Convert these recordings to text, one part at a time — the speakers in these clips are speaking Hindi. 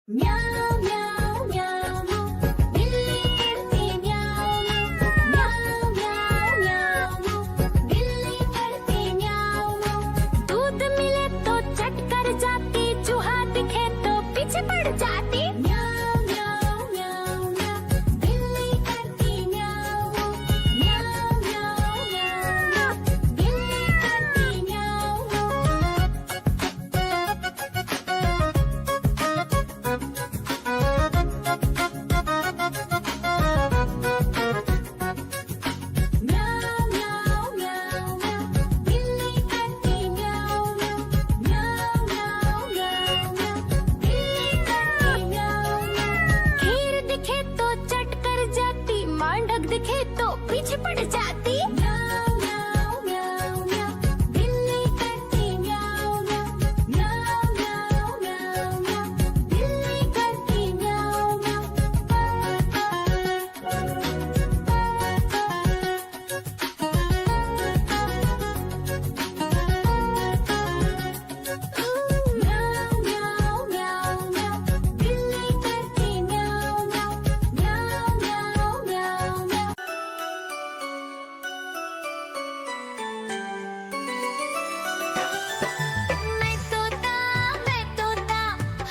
म्याऊं म्याऊं म्याऊं बिल्ली करती म्याऊं म्याऊं म्याऊं म्याऊं बिल्ली करती म्याऊं। दूध मिले तो चट कर जाती, चूहा दिखे तो पीछे पड़ जाती। म्याऊं म्याऊं म्याऊं म्याऊं बिल्ली करती म्याऊं म्याऊं म्याऊं म्याऊं बिल्ली करती म्याऊं। म्याऊं म्याऊं म्याऊं म्याऊं बिल्ली करती म्याऊं म्याऊं म्याऊं म्याऊं म्याऊं बिल्ली करती म्याऊं। खीर दिखे तो चट कर जाती, मांडक दिखे तो पीछे पड़ जाती। म्याऊं म्याऊं म्याऊं म्याऊं बिल्ली करती म्याऊं म्याऊं म्याऊं म्याऊं म्याऊं म्याऊं बिल्ली करती म्याऊं म्याऊं म्याऊं म्याऊं म्याऊं बिल्ली करती म्याऊं म्याऊं म्याऊं म्याऊं म्याऊं म्याऊं। मैं तोता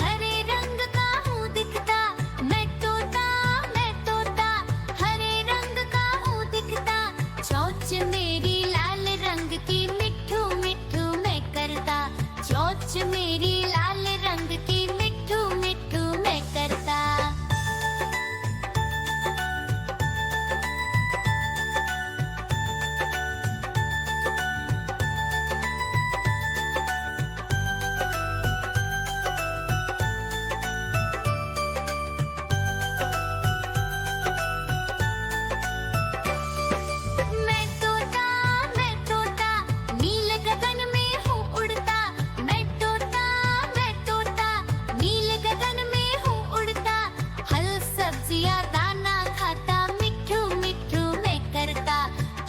हरे रंग का हूँ दिखता। मैं तोता हरे रंग का हूँ दिखता। चोंच मेरी लाल रंग की, मिट्ठू मिट्ठू मैं करता। चोंच मेरी लाल रंग की, मिट्ठू मिट्ठू मैं करता। मैं तोता नील गगन में हूँ उड़ता। मैं तोता नील गगन में हूँ उड़ता। फल सब्जियाँ दाना खाता, मिट्ठू मिट्ठू मैं करता।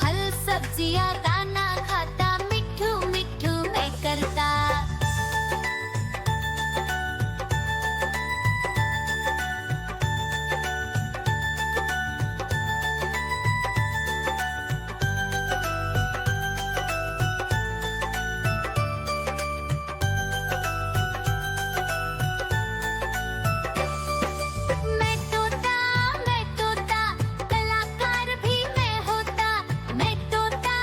फल सब्जियाँ दाना खाता, मिट्ठू मिट्ठू मैं करता। मैं तोता कलाकार भी मैं होता। मैं तोता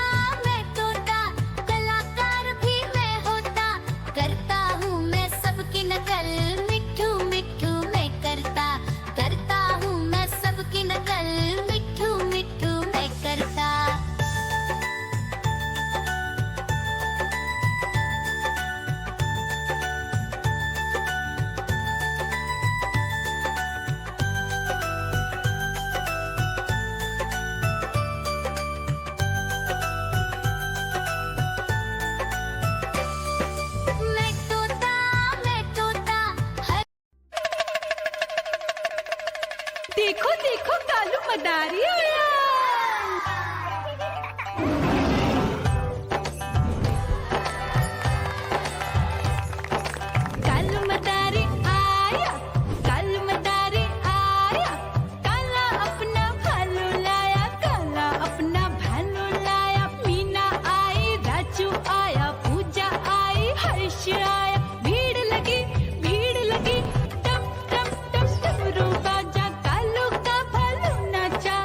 कलाकार भी मैं होता। करता हूँ मैं सबकी नकल, मिट्ठू मिट्ठू मैं करता। करता हूँ मैं सबकी नकल, मिट्ठू मिट्ठू मैं करता। मैं तोता हर देखो देखो कालू मदारी आया। कालू मदारी आया, कालू मदारी आया। काला अपना भालू लाया, काला अपना भालू लाया। मीना आई, राजू आया, पूजा आई, हर्ष आया। भीड़ लगी टम टम टम डमरू बाजा। कालू का भालू नाचा।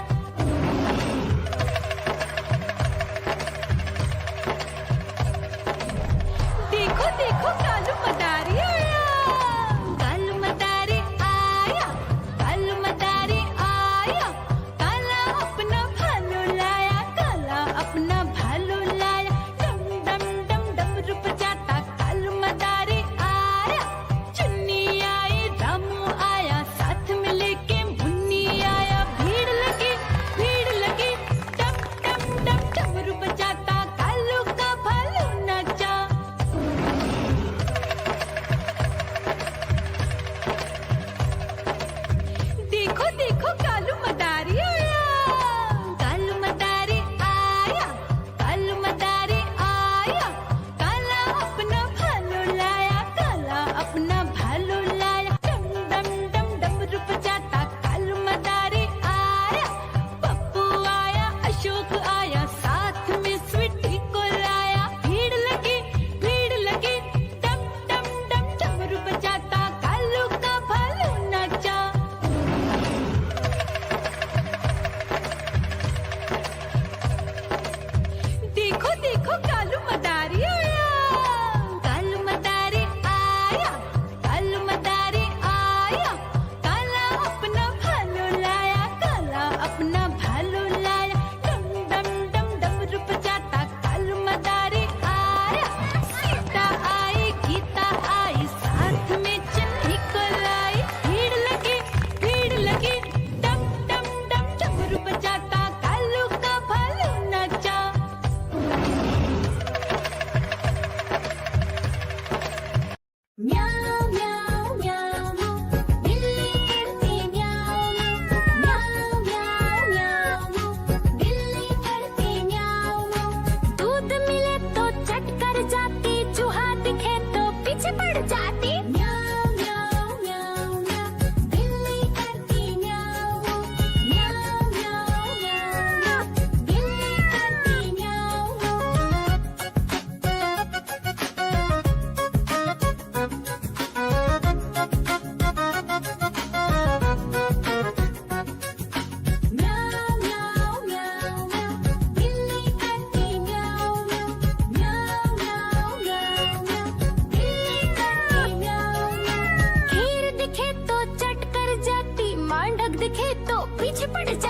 पीछे पड़ जा